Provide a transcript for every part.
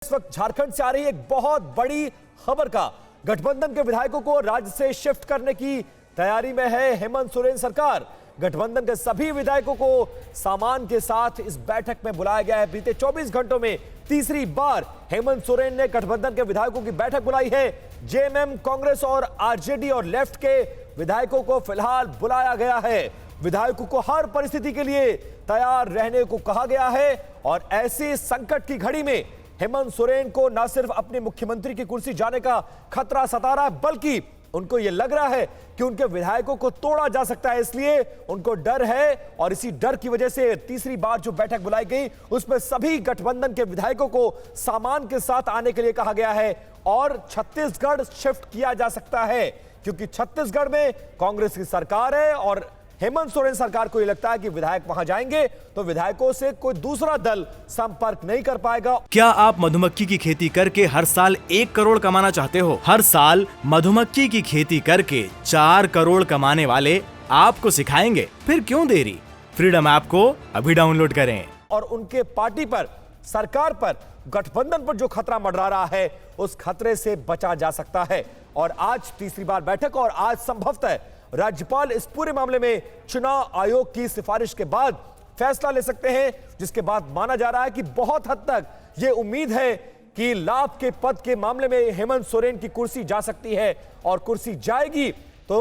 इस वक्त झारखंड से आ रही एक बहुत बड़ी खबर का गठबंधन के विधायकों को राज्य से शिफ्ट करने की तैयारी में है हेमंत सोरेन सरकार। गठबंधन के सभी विधायकों को सामान के साथ इस बैठक में बुलाया गया है। बीते 24 घंटों में तीसरी बार हेमंत सोरेन ने गठबंधन के विधायकों की बैठक बुलाई है। जेएमएम, कांग्रेस और आरजेडी और लेफ्ट के विधायकों को फिलहाल बुलाया गया है। विधायकों को हर परिस्थिति के लिए तैयार रहने को कहा गया है और ऐसे संकट की घड़ी में हेमंत सोरेन को न सिर्फ अपने मुख्यमंत्री की कुर्सी जाने का खतरा सता रहा है, बल्कि उनको यह लग रहा है कि उनके विधायकों को तोड़ा जा सकता है। इसलिए उनको डर है और इसी डर की वजह से तीसरी बार जो बैठक बुलाई गई उसमें सभी गठबंधन के विधायकों को सामान के साथ आने के लिए कहा गया है और छत्तीसगढ़ शिफ्ट किया जा सकता है, क्योंकि छत्तीसगढ़ में कांग्रेस की सरकार है और हेमंत सोरेन सरकार को यह लगता है कि विधायक वहां जाएंगे तो विधायकों से कोई दूसरा दल संपर्क नहीं कर पाएगा। क्या आप मधुमक्खी की खेती करके हर साल 1 करोड़ कमाना चाहते हो? हर साल मधुमक्खी की खेती करके 4 करोड़ कमाने वाले आपको सिखाएंगे। फिर क्यों देरी? फ्रीडम ऐप को अभी डाउनलोड करें। और उनके पार्टी पर, सरकार पर, गठबंधन पर जो खतरा मंडरा रहा है उस खतरे से बचा जा सकता है। और आज तीसरी बार बैठक और आज संभवतः राज्यपाल इस पूरे मामले में चुनाव आयोग की सिफारिश के बाद फैसला ले सकते हैं, जिसके बाद माना जा रहा है कि बहुत हद तक यह उम्मीद है कि लाभ के पद के मामले में हेमंत सोरेन की कुर्सी जा सकती है और कुर्सी जाएगी तो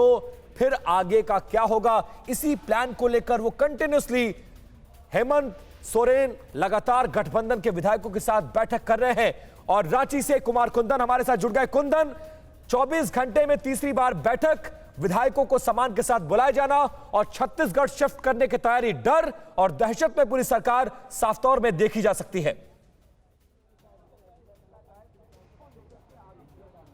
फिर आगे का क्या होगा, इसी प्लान को लेकर वो कंटिन्यूअसली हेमंत सोरेन लगातार गठबंधन के विधायकों के साथ बैठक कर रहे हैं। और रांची से कुमार कुंदन हमारे साथ जुड़ गए। कुंदन, 24 घंटे में तीसरी बार बैठक, विधायकों को सामान के साथ बुलाया जाना और छत्तीसगढ़ शिफ्ट करने की तैयारी, डर और दहशत में पूरी सरकार साफ तौर में देखी जा सकती है।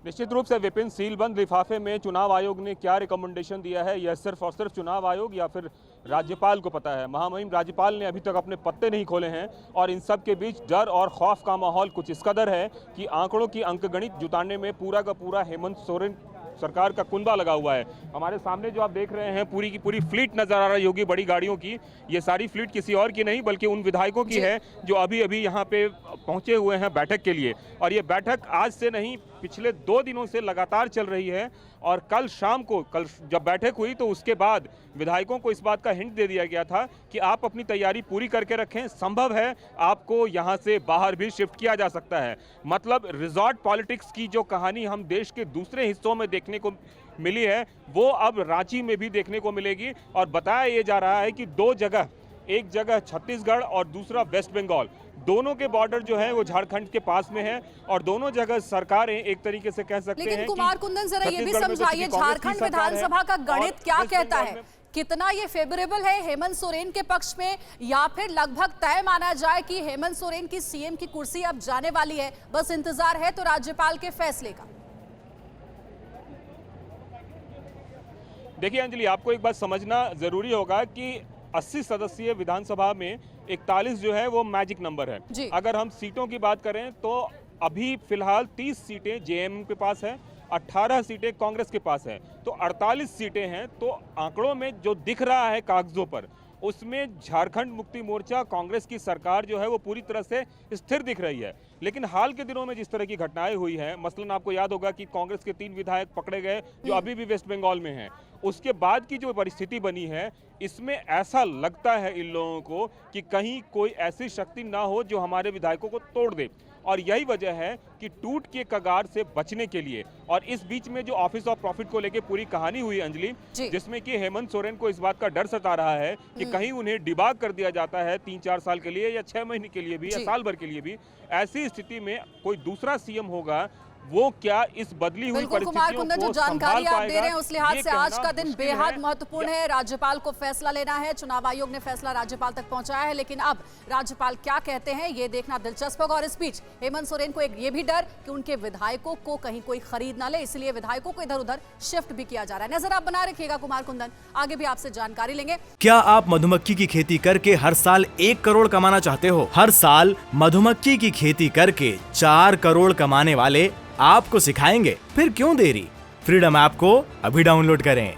निश्चित रूप से विपिन, सीलबंद लिफाफे में चुनाव आयोग ने क्या रिकमेंडेशन दिया है यह सिर्फ और सिर्फ चुनाव आयोग या फिर राज्यपाल को पता है। महामहिम राज्यपाल ने अभी तक अपने पत्ते नहीं खोले हैं और इन सब के बीच डर और खौफ का माहौल कुछ इस कदर है कि आंकड़ों की अंकगणित जुटाने में पूरा का पूरा हेमंत सोरेन सरकार का कुंबा लगा हुआ है। हमारे सामने जो आप देख रहे हैं पूरी की पूरी फ्लीट नजर आ रही होगी बड़ी गाड़ियों की। ये सारी फ्लीट किसी और की नहीं बल्कि उन विधायकों की है जो अभी अभी यहाँ पे पहुंचे हुए हैं बैठक के लिए। और ये बैठक आज से नहीं, पिछले 2 दिनों से लगातार चल रही है। और कल शाम को, कल जब बैठक हुई तो उसके बाद विधायकों को इस बात का हिंट दे दिया गया था कि आप अपनी तैयारी पूरी करके रखें, संभव है आपको यहां से बाहर भी शिफ्ट किया जा सकता है। मतलब रिजॉर्ट पॉलिटिक्स की जो कहानी हम देश के दूसरे हिस्सों में देखने को मिली है वो अब रांची में भी देखने को मिलेगी। और बताया ये जा रहा है कि 2 जगह, एक जगह छत्तीसगढ़ और दूसरा वेस्ट बंगाल, दोनों के बॉर्डर जो है वो झारखंड के पास में है और दोनों जगह सरकारें एक तरीके से कह सकते हैं। लेकिन कुमार कुंदन, जरा ये भी समझाइए, झारखंड विधानसभा का गणित क्या कहता है? कितना ये फेवरेबल है हेमंत सोरेन के पक्ष में, या फिर लगभग तय माना जाए कि हेमंत सोरेन की सीएम की कुर्सी अब जाने वाली है, बस इंतजार है तो राज्यपाल के फैसले का? देखिए अंजलि, आपको एक बात समझना जरूरी होगा कि 80 सदस्यीय विधानसभा में 41 जो है वो मैजिक नंबर है। अगर हम सीटों की बात करें तो अभी फिलहाल 30 सीटें जेएमएम के पास है, 18 सीटें कांग्रेस के पास है, तो 48 सीटें हैं। तो आंकड़ों में जो दिख रहा है कागजों पर, उसमें झारखंड मुक्ति मोर्चा, कांग्रेस की सरकार जो है वो पूरी तरह से स्थिर दिख रही है। लेकिन हाल के दिनों में जिस तरह की घटनाएं हुई हैं, मसलन आपको याद होगा कि कांग्रेस के 3 विधायक पकड़े गए जो अभी भी वेस्ट बंगाल में हैं। उसके बाद की जो परिस्थिति बनी है, इसमें ऐसा लगता है इन लोगों को कि कहीं कोई ऐसी शक्ति ना हो जो हमारे विधायकों को तोड़ दे। और यही वजह है कि टूट के कगार से बचने के लिए, और इस बीच में जो ऑफिस ऑफ प्रॉफिट को लेकर पूरी कहानी हुई अंजलि, जिसमें कि हेमंत सोरेन को इस बात का डर सता रहा है कि कहीं उन्हें डिबाग कर दिया जाता है 3-4 साल के लिए या 6 महीने के लिए भी या साल भर के लिए भी। ऐसी स्थिति में कोई दूसरा सीएम होगा, वो क्या इस बदली हुई परिस्थितियों को जो जानकारी आप दे रहे हैं उस लिहाज से आज का दिन बेहद महत्वपूर्ण है। राज्यपाल को फैसला लेना है, चुनाव आयोग ने फैसला राज्यपाल तक पहुंचाया है, लेकिन अब राज्यपाल क्या कहते हैं ये देखना दिलचस्प होगा। और इस बीच हेमंत सोरेन को एक ये भी डर कि उनके विधायकों को कहीं कोई खरीद ना ले, इसलिए विधायकों को इधर उधर शिफ्ट भी किया जा रहा है। नजर आप बना रखिएगा कुमार कुंदन, आगे भी आपसे जानकारी लेंगे। क्या आप मधुमक्खी की खेती करके हर साल 1 करोड़ कमाना चाहते हो? हर साल मधुमक्खी की खेती करके 4 करोड़ कमाने वाले आपको सिखाएंगे। फिर क्यों देरी? फ्रीडम ऐप को अभी डाउनलोड करें।